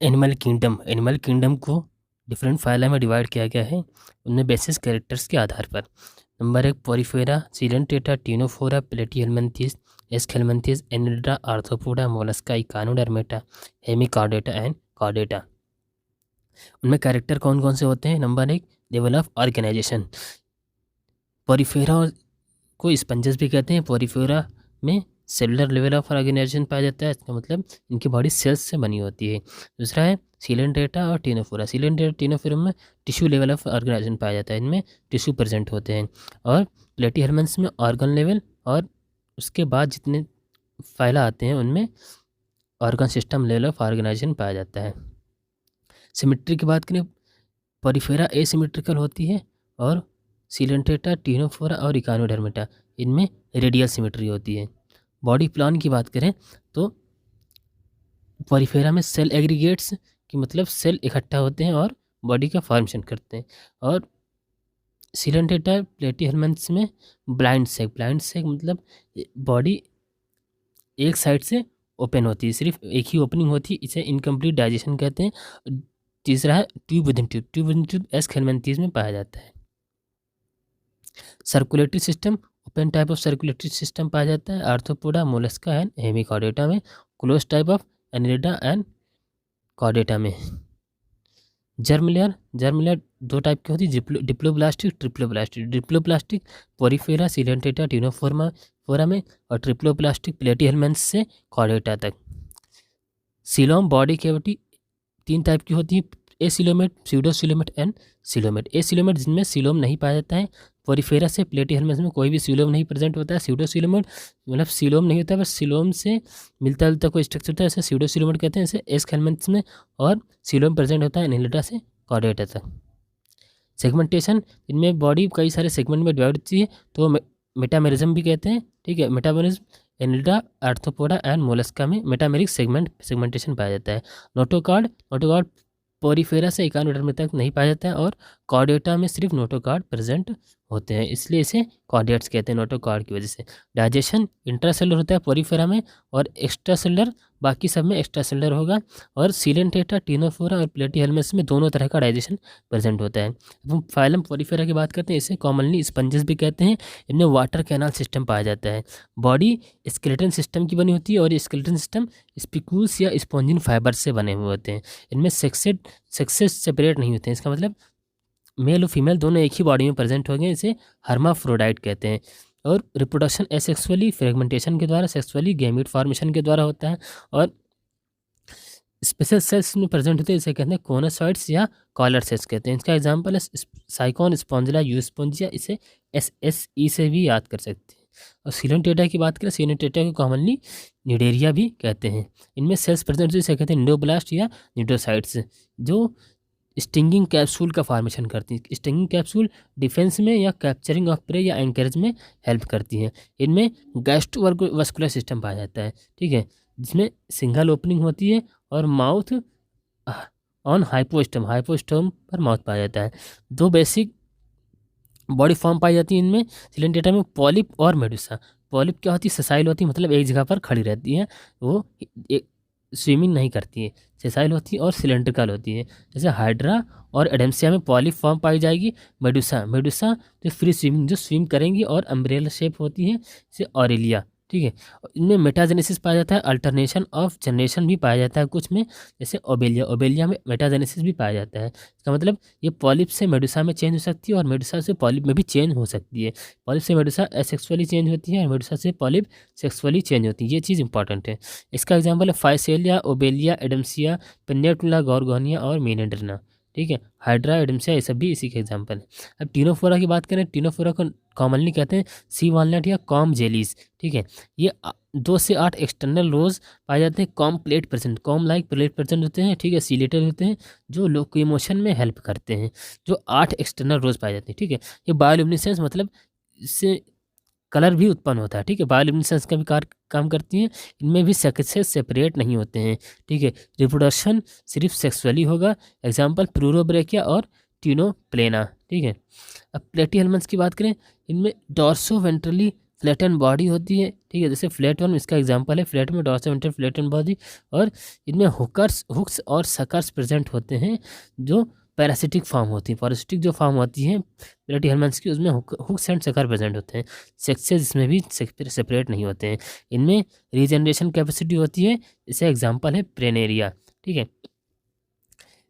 Animal kingdom को different phyla में divide किया गया है उनमें बेसिस कैरेक्टर्स के आधार पर। Number 1 Porifera, Coelenterata, Ctenophora, Platyhelminthes, Aschelminthes, Annelida, Arthropoda, Mollusca, Echinodermata, Hemichordata and Chordata. उनमें कैरेक्टर कौन कौन से होते हैं? Number 1 level of organization. Porifera को स्पंजेस भी कहते हैं। पोरिफेरा में सेलुलर लेवल ऑफ ऑर्गेनाइजेशन पाया जाता है, इसका मतलब इनकी बॉडी सेल्स से बनी होती है। दूसरा है सिलेंड्रेटा और टिनोफोरा। सिलेंड्रेटा टिनोफोरा में टिश्यू लेवल ऑफ ऑर्गेनाइजेशन पाया जाता है, इनमें टिश्यू प्रेजेंट होते हैं। और प्लेटीहेल्मिन्थेस में ऑर्गन लेवल, और उसके बाद जितने फाइला आते हैं उनमें organ system level of organisation पाया जाता है। सिमेट्री की बात करें, पोरिफेरा एसिमेट्रिकल होती है और सिलेंट्रेटा, टिनोफोरा और इकानोडर्मेटा इनमें रेडियल सिमेट्री होती है। बॉडी प्लान की बात करें तो पोरिफेरा में सेल एग्रीगेट्स की मतलब सेल इकट्ठा होते हैं और बॉडी का फॉर्मेशन करते हैं। और सिलेंट्रेटा प्लेटीहेल्मिन्थेस में ब्लाइंड सेक मतलब बॉडी एक साइड से ओपन होती है, सिर्फ एक ही ओपनिंग होती है, इसे इनकम्प्लीट डाइजेशन कहते हैं। तीसरा है tube within tube. Tube within tube Aschelminthes में पाया जाता है। Circulatory system, open type of circulatory system पाया जाता है आर्थ्रोपोडा, मोलस्का एंड हेमिकॉर्डेटा में। Close type of Annelida and Chordata में। जर्म लेयर दो टाइप की होती है, diploblastic, triploblastic. Diploblastic Porifera, Coelenterata, Ctenophora में, और ट्रिप्लोब्लास्टिक प्लेटीहेल्मिन्थेस से कॉर्डेटा तक। सीलोम बॉडी कैविटी 3 टाइप की होती है, acoelomate, pseudocoelomate and coelomate. Acoelomate जिनमें सिलोम नहीं पाया जाता है। पोरिफेरा से प्लेटीहेल्मिन्थेस में कोई भी सिलोम नहीं प्रेजेंट होता है। स्यूडोसिलोमेट मतलब सिलोम नहीं होता है, बस सिलोम से मिलता जुलता कोई स्ट्रक्चर होता है, इसे स्यूडोसिलोमेट कहते हैं। जैसे एस्केल्मिन्थेस में और सिलोम प्रेजेंट होता है एनिलिडा से कॉर्डेटा तक। सेगमेंटेशन, इनमें बॉडी कई सारे सेगमेंट में डिवाइड होती है, तो मेटामेरिज्म भी कहते हैं। ठीक है, metamerism Annelida, arthropoda and Mollusca में मेटामेरिक सेगमेंटेशन पाया जाता है। नोटोकॉर्ड पोरिफेरा से इकानोडर्म तक नहीं पाया जाता है, और कॉर्डेटा में सिर्फ नोटोकॉर्ड प्रेजेंट होते हैं, इसलिए इसे कॉर्डेट्स कहते हैं नोटोकॉर्ड की वजह से। डाइजेशन इंट्रासेलुलर होता है पोरिफेरा में, और एक्स्ट्रा सेलुलर बाकी सब में एक्स्ट्रा सेलुलर होगा। और सिलेंट्रेटा, टिनोफोरा और प्लेटीहेल्मिन्थेस में दोनों तरह का डाइजेशन प्रेजेंट होता है। अब फाइलम पोरिफेरा की बात करते हैं, इसे कॉमनली स्पंजेस भी कहते हैं। इनमें वाटर कैनाल सिस्टम पाया जाता है। बॉडी स्केलेटन सिस्टम की बनी होती है, और स्केलेटन सिस्टम स्पिक्यूल्स या स्पॉन्जिन फाइबर से बने हुए होते हैं। इनमें सेक्सेस सेपरेट नहीं होते हैं, इसका मतलब मेल और फीमेल दोनों एक ही बॉडी में प्रेजेंट हो गए, इसे हर्माफ्रोडाइट कहते हैं। और रिप्रोडक्शन एसेक्सुअली फ्रेगमेंटेशन के द्वारा, सेक्सुअली गैमीट फॉर्मेशन के द्वारा होता है। और स्पेशल सेल्स में प्रेजेंट होते हैं, इसे कहते हैं कोनोसाइट्स या कॉलर सेल्स कहते हैं। इसका एग्जांपल है साइकोन स्पॉन्जिला, यूस्पोंजिया, इसे SSE से भी याद कर सकते हैं। और सिलेंट्रेटा की बात करें, सिलेंट्रेटा को कॉमनली निडेरिया भी कहते हैं। इनमें सेल्स प्रेजेंट होते हैं, इसे कहते हैं निडोब्लास्ट या निडोसाइट्स, जो स्टिंगिंग कैप्सूल का फॉर्मेशन करती हैं। स्टिंगिंग कैप्सूल डिफेंस में या कैप्चरिंग ऑफ प्रे या एंकरेज में हेल्प करती हैं। इनमें गैस्ट्रोवास्कुलर सिस्टम पाया जाता है, ठीक है, जिसमें सिंगल ओपनिंग होती है, और माउथ ऑन हाइपोस्टोम पर माउथ पाया जाता है। 2 बेसिक बॉडी फॉर्म पाई जाती है इनमें सिलेंट्रेटा में, पॉलिप और मेडुसा। पॉलिप क्या होती है? ससाइल होती है, मतलब एक जगह पर खड़ी रहती है, वो स्विमिंग नहीं करती है। सेसाइल होती है और सिलेंड्रिकल होती है। जैसे हाइड्रा और एडेम्सिया में पॉलिप फॉर्म पाई जाएगी। मेडुसा जो फ्री स्विमिंग, जो स्विम करेंगी, और अम्ब्रेला शेप होती है, जैसे ऑरेलिया, ठीक है। इनमें मेटाजेनेसिस पाया जाता है, अल्टरनेशन ऑफ जनरेशन भी पाया जाता है कुछ में, जैसे ओबेलिया में मेटाजेनेसिस भी पाया जाता है। इसका मतलब ये पॉलिप से मेडुसा में चेंज हो सकती है, और मेडुसा से पॉलिप में भी चेंज हो सकती है। पॉलिप से मेडुसा एसेक्सुअली चेंज होती है, और मेडुसा से पॉलिप सेक्सुअली चेंज होती है। ये चीज़ इंपॉर्टेंट है। इसका एग्जाम्पल है फाइसेलिया, ओबेलिया, एडम्सिया, पेन्नेटुला, गॉर्गोनिया और मीनेंड्रिना, ठीक है। हाइड्रा, एडम्सिया, ये सब भी इसी के एग्जाम्पल है। अब टिनोफोरा की बात करें, टिनोफोरा को कॉमनली कहते हैं सी वॉलनट या कॉम जेलीज, ठीक है। ये 2 से 8 एक्सटर्नल रोज पाए जाते हैं। कॉम लाइक प्लेट प्रेजेंट होते हैं, ठीक है, सीलेटेड होते हैं, जो लोकोमोशन में हेल्प करते हैं। जो 8 एक्सटर्नल रोज पाए जाते हैं, ठीक है। ये बायोल्यूमिनेसेंस मतलब इससे कलर भी उत्पन्न होता है, ठीक है, बायोल्यूमिनेसेंस का भी काम करती हैं। इनमें भी सेक्सेस सेपरेट नहीं होते हैं, ठीक है। रिप्रोडक्शन सिर्फ सेक्सुअली होगा। एग्जाम्पल प्लूरोब्रेकिया और टिनोप्लेना, ठीक है। अब प्लेटीहेल्मिन्थेस की बात करें, इनमें डॉर्सो वेंट्रली फ्लैटन बॉडी होती है, ठीक है, जैसे फ्लैट वर्म इसका एग्जांपल है, फ्लैट में डॉर्सल वेंट्रल फ्लैटन बॉडी, और इनमें हुक्स और सकर्स प्रेजेंट होते हैं जो पैरासिटिक फॉर्म होती है। पैरासिटिक जो फॉर्म होती है प्लेटीहेल्मिन्थ्स की, उसमें हुक्स एंड सकर प्रेजेंट होते हैं। सेक्सेस इसमें भी सेपरेट नहीं होते हैं। इनमें रीजनरेशन कैपेसिटी होती है, इसे एग्जाम्पल है प्रेनेरिया, ठीक है,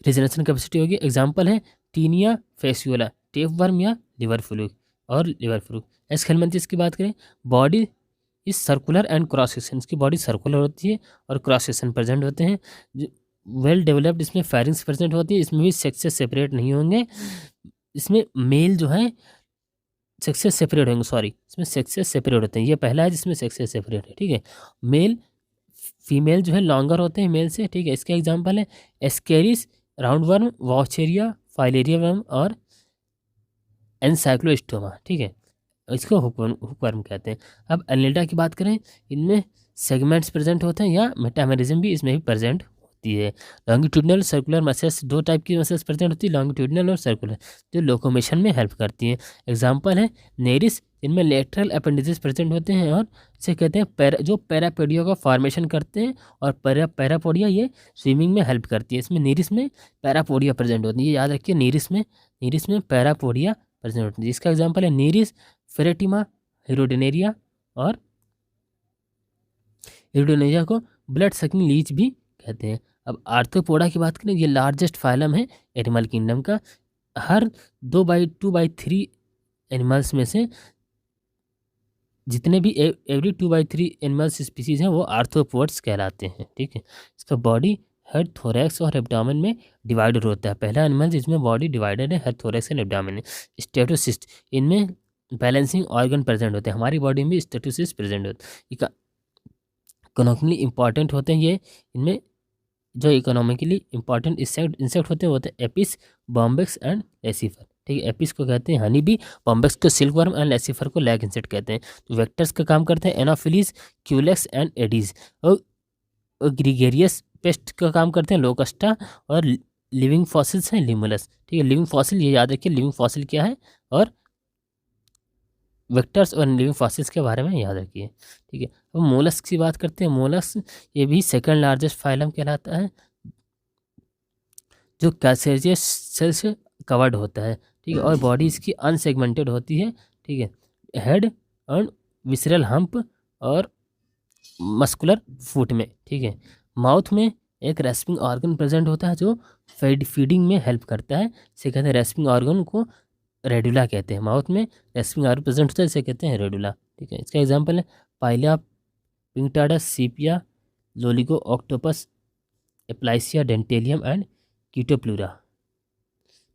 रीजनरेशन कैपेसिटी होगी। एग्जाम्पल है टीनिया फेस्यूला, टेप वर्म या लिवर फ्लूक और लिवर फ्लूक। एस्केलमेंथिस की बात करें, बॉडी इस सर्कुलर एंड क्रॉस सेक्शन, इसकी बॉडी सर्कुलर होती है और क्रॉस सेक्शन प्रेजेंट होते हैं। वेल डेवलप्ड इसमें फेरिंग्स प्रेजेंट होती है, इसमें भी सेक्सेस सेपरेट नहीं होंगे। इसमें मेल जो है सेक्सेस सेपरेट होंगे, सॉरी, इसमें सेक्सेस सेपरेट होते हैं। ये पहला है जिसमें सेक्सेस सेपरेट है, ठीक है। मेल फीमेल जो है लॉन्गर होते हैं मेल से, ठीक है। इसके एग्जांपल है Ascaris, round worm, Wuchereria, filaria worm और एनसाइक्लोस्टोमा, ठीक है, इसको हुकवर्म कहते हैं। अब एनिलिडा की बात करें, इनमें सेगमेंट्स प्रेजेंट होते हैं या मेटामेरिज्म भी इसमें भी प्रेजेंट होती है। लॉन्गिट्यूडनल सर्कुलर मसल्स, दो टाइप की मसल्स प्रेजेंट होती है, लॉन्गिट्यूडनल और सर्कुलर, जो लोकोमोशन में हेल्प करती हैं। एग्जांपल है नेरिस, इनमें लेटरल अपेंडिसेस प्रेजेंट होते हैं और इसे कहते हैं जो पैरापोडिया का फॉर्मेशन करते हैं, और पैरापोडिया ये स्विमिंग में हेल्प करती है। इसमें नेरिस में पैरापोडिया प्रेजेंट होती है, ये याद रखिए, नेरिस में पैरापोडिया प्रेजेंट होती है। इसका एग्जाम्पल है नेरिस, फेरेटिमा, हिरोडेनेरिया, और हिरोडेनेरिया को ब्लड सकिंग लीच भी कहते हैं। अब आर्थ्रोपोडा की बात करें, ये लार्जेस्ट फाइलम है एनिमल किंगडम का। हर 2/3 एनिमल्स में से जितने भी एवरी 2/3 एनिमल्स स्पीसीज हैं वो आर्थ्रोपोड्स कहलाते हैं, ठीक है। इसका बॉडी हेड, थोरैक्स और एब्डोमेन में डिवाइडेड होता है। पहला एनिमल जिसमें बॉडी डिवाइडेड है, हेड, थोरैक्स एंड एब्डोमेन है। स्टेटोसिस्ट, इनमें बैलेंसिंग ऑर्गन प्रेजेंट होते हैं, हमारी बॉडी में भी स्टेटोसिस्ट प्रेजेंट होते हैं। इकोनॉमिकली इंपॉर्टेंट होते हैं ये, इनमें जो इकोनॉमिकली इंपॉर्टेंट इंसेक्ट होते हैं एपिस, बॉम्बेक्स एंड लेसिफर, ठीक है। एपिस को कहते हैं हनी बी, बॉम्बेक्स को सिल्क वर्म एंड लेसिफर को लैग इंसेक्ट कहते हैं। तो वेक्टर्स का काम करते हैं एनाफिलीज, क्यूलेक्स एंड एडीज, और ग्रीगेरियस पेस्ट का काम करते हैं लोकस्टा, और लिविंग फॉसिल्स हैं लिमुलस, ठीक है। लिविंग फॉसिल ये याद रखिए, लिविंग फॉसिल क्या है, और वेक्टर्स और लिविंग फॉसिल्स के बारे में याद रखिए, ठीक है। अब मोलस्क की बात करते हैं। मोलस्क ये भी सेकंड लार्जेस्ट फाइलम कहलाता है, जो कैल्केरियस सेल से कवर्ड होता है, ठीक है, और बॉडी इसकी अनसेगमेंटेड होती है, ठीक है। हेड और विसरल हम्प और मस्कुलर फुट में, ठीक है। माउथ में एक रेस्पिंग ऑर्गन प्रेजेंट होता है जो फीडिंग में हेल्प करता है, इसे कहते हैं रेस्पिंग ऑर्गन को रेडुला कहते हैं। माउथ में रेस्पिंग ऑर्गन प्रेजेंट होता है, इसे कहते हैं रेडुला, ठीक है। इसका एग्जांपल है पाइला पिंगटाडा, सीपिया, Loligo octopus, एप्लाइसिया Dentalium and Chaetopleura,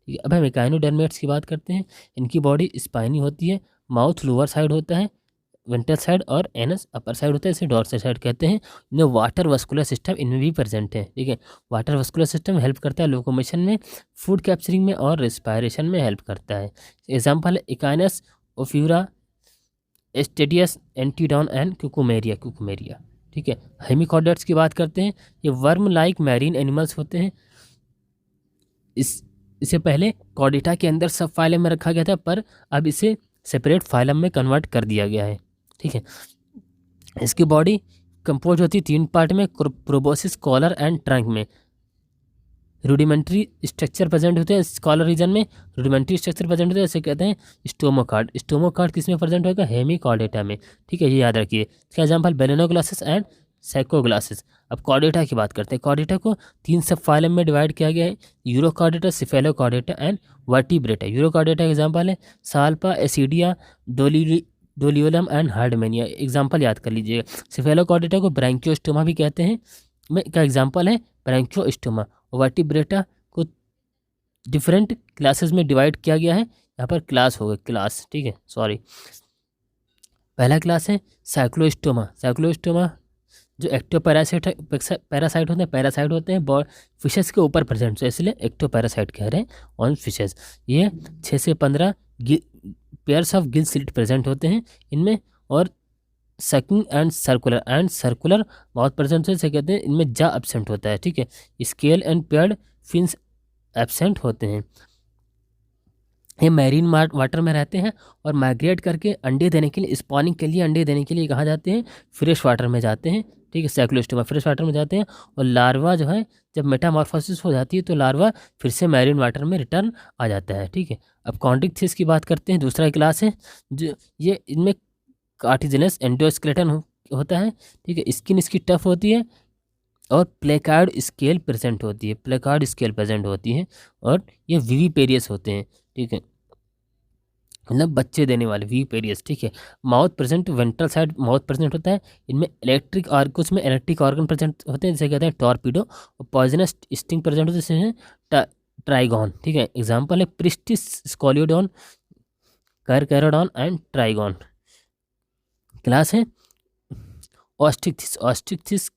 ठीक है। अब हम एकाइनोडर्मेट्स की बात करते हैं। इनकी बॉडी स्पाइनी होती है, माउथ लोअर साइड होता है, वेंट्रल साइड, और एनस अपर साइड होता है, इसे डॉर्सल साइड कहते हैं। इनमें वाटर वस्कुलर सिस्टम इनमें भी प्रेजेंट है, ठीक है। वाटर वस्कुलर सिस्टम हेल्प करता है लोकोमोशन में, फूड कैप्चरिंग में और रेस्पायरेशन में हेल्प करता है। एग्जाम्पल है echinus, Ophiura, एस्टेडियस, Antedon and Cucumaria, ठीक है। हेमिकॉर्डेट्स की बात करते हैं। ये वर्म लाइक मैरीन एनिमल्स होते हैं। इसे पहले कॉर्डेटा के अंदर सब फाइलम में रखा गया था, पर अब इसे सेपरेट फाइलम में कन्वर्ट कर दिया गया है, ठीक है। इसकी बॉडी कंपोज होती है 3 पार्ट में, प्रोबोसिस, कॉलर एंड ट्रंक में। रूडिमेंट्री स्ट्रक्चर प्रेजेंट होते हैं कॉलर रीजन में, रूडिमेंट्री स्ट्रक्चर प्रेजेंट होते हैं, इसे कहते हैं स्टोमोकार्ड। स्टोमोकार्ड किस में प्रेजेंट होगा, हेमिकॉर्डेटा में, ठीक है, ये याद रखिए। इसका एग्जाम्पल बेलेनोग्लासिस एंड साइकोग्लासिस। अब कॉर्डेटा की बात करते हैं। कॉर्डेटा को 3 सब फाइलम में डिवाइड किया गया है, urochordata, cephalochordata and vertebrata. Urochordata का एग्जाम्पल है साल्पा, एसिडिया, डोलियोलम एंड हार्डमेनिया, एग्जाम्पल याद कर लीजिएगा। सिफेलोकॉर्डेटा को ब्रैंकियोस्टोमा भी कहते हैं, का एग्जाम्पल है ब्रैंकियोस्टोमा। वर्टिब्रेटा को डिफरेंट क्लासेस में डिवाइड किया गया है, यहाँ पर क्लास होगा, क्लास, ठीक है, सॉरी। पहला क्लास है साइक्लोस्टोमा। साइक्लोस्टोमा जो एक्टोपैरासाइट पैरासाइट होते हैं फिशेस के ऊपर प्रेजेंट, इसलिए एक्टोपैरासाइट कह रहे हैं ऑन फिशेस। ये 6 से 15 pairs of gill slit present होते हैं इनमें, और सकिंग एंड सर्कुलर बहुत प्रेजेंट होते हैं, कहते हैं इनमें जा एब्सेंट होता है, ठीक है। Scale and paired fins absent होते हैं। ये मैरीन वाटर में रहते हैं और माइग्रेट करके अंडे देने के लिए, स्पॉनिंग के लिए, अंडे देने के लिए कहाँ जाते हैं, फ्रेश वाटर में जाते हैं। ठीक है, साइक्लोस्टोमा फ्रेश वाटर में जाते हैं। और लार्वा जो है जब मेटामॉर्फोसिस हो जाती है तो लार्वा फिर से मैरीन वाटर में रिटर्न आ जाता है। ठीक है, अब कॉन्ड्रिक्थिस की बात करते हैं, दूसरा क्लास है जो ये इनमें कार्टिजिनस एंडोस्केलेटन होता है। ठीक है, स्किन इसकी टफ होती है और प्लेकार्ड स्केल प्रेजेंट होती है, प्लेकार्ड स्केल प्रेजेंट होती है और ये विविपेरियस होते हैं। ठीक है, मतलब बच्चे देने वाले विविपेरियस। ठीक है, mouth present, ventral side mouth present होता है। इनमें इलेक्ट्रिक और कुछ में इलेक्ट्रिक ऑर्गन प्रेजेंट होते हैं, जैसे कहते हैं टॉर्पीडो। और पॉइजनस स्टिंग प्रेजेंट होते हैं, जैसे हैं ट्राइगॉन। ठीक है, एग्जाम्पल है Pristis Scoliodon, Carcharodon and Trygon. Class है ऑस्ट्रिक्थिस। ऑस्ट्रिक्थिस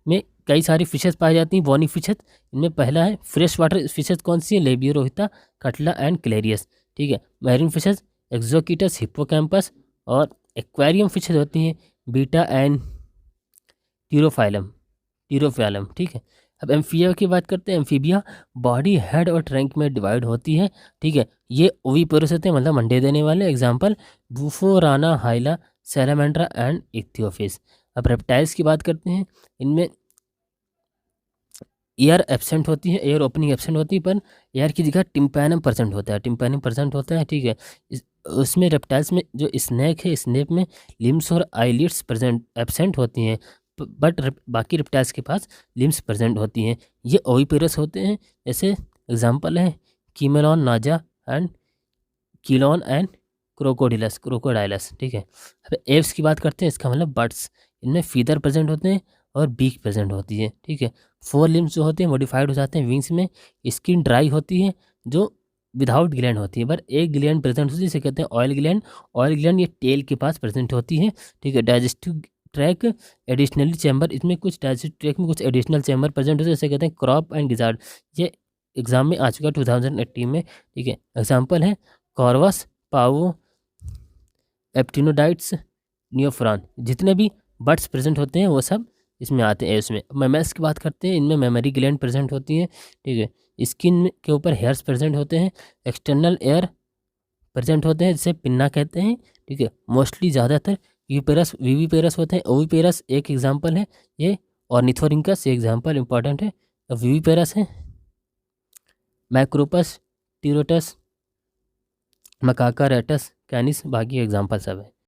में कई सारी फिशेस पाई जाती हैं, बॉनी फिशेस। इनमें पहला है फ्रेश वाटर फिशेस, कौन सी है, लेबियोरोहिता, कटला एंड क्लेरियस। ठीक है, मैरीन फिशेस एक्सोकिटस, हिप्पोकैम्पस। और एक्वेरियम फिशेस होती हैं बीटा एंड टीरोफाइलम, टीरोफाइलम। ठीक है, अब एम्फिबिया की बात करते हैं। एम्फीबिया बॉडी, हेड और ट्रंक में डिवाइड होती है। ठीक है, ये ओविपोरस होते हैं, मतलब अंडे देने वाले। Example Bufo Rana, Hyla, Salamandra and Ichthyophis. अब रेप्टाइल्स की बात करते हैं। इनमें एयर एब्सेंट होती है, एयर ओपनिंग एब्सेंट होती है, पर एयर की जगह टिम्पैनम प्रेजेंट होता है, टिम्पैनम प्रेजेंट होता है। ठीक है, उसमें रेप्टाइल्स में जो स्नेक है, स्नेक में लिम्स और आईलिड्स प्रेजेंट एब्सेंट होती हैं, बट बाकी रेप्टाइल्स के पास लिम्स प्रेजेंट होती हैं। ये ओविपेरस होते हैं। जैसे एग्जांपल है कीमेलॉन, नाजा एंड कीलॉन एंड क्रोकोडिलस, क्रोकोडाइलस। ठीक है, अब एव्स की बात करते हैं, इसका मतलब बर्ड्स। इनमें फीदर प्रेजेंट होते हैं और बीक प्रेजेंट होती है। ठीक है, 4 लिम्स जो होते हैं मॉडिफाइड हो जाते हैं विंग्स में। स्किन ड्राई होती है जो विदाउट ग्लैंड होती है, पर एक ग्लैंड प्रेजेंट होती है, जिसे कहते हैं ऑयल ग्लैंड। ऑयल ग्लैंड ये टेल के पास प्रेजेंट होती है। ठीक है, डाइजेस्टिव ट्रैक एडिशनली चैम्बर, इसमें कुछ डाइजेस्टिव ट्रैक में कुछ एडिशनल चैम्बर प्रेजेंट होते हैं, जैसे कहते हैं क्रॉप एंड गिजार्ड। ये एग्जाम में आ चुका है 2018 में। ठीक है, एग्जाम्पल है कॉर्वस, पाओ, एप्टिनोडाइट्स, नियोफ्रान। जितने भी बर्ड्स प्रेजेंट होते हैं वो सब इसमें आते हैं। इसमें मैमल्स की बात करते हैं, इनमें मेमोरी ग्लैंड प्रेजेंट होती है। ठीक है, स्किन के ऊपर हेयर्स प्रेजेंट होते हैं, एक्सटर्नल एयर प्रेजेंट होते हैं, जिसे पिन्ना कहते हैं। ठीक है, मोस्टली ज़्यादातर विविपेरस होते हैं। ओविपेरस एक एग्जाम्पल है ये, ऑर्निथोरिंकस ये एग्जाम्पल इंपॉर्टेंट है। विविपेरस है मैक्रोपस, टीरोटस, मकाका, रेटस, कैनिस, बाकी एग्जाम्पल सब है।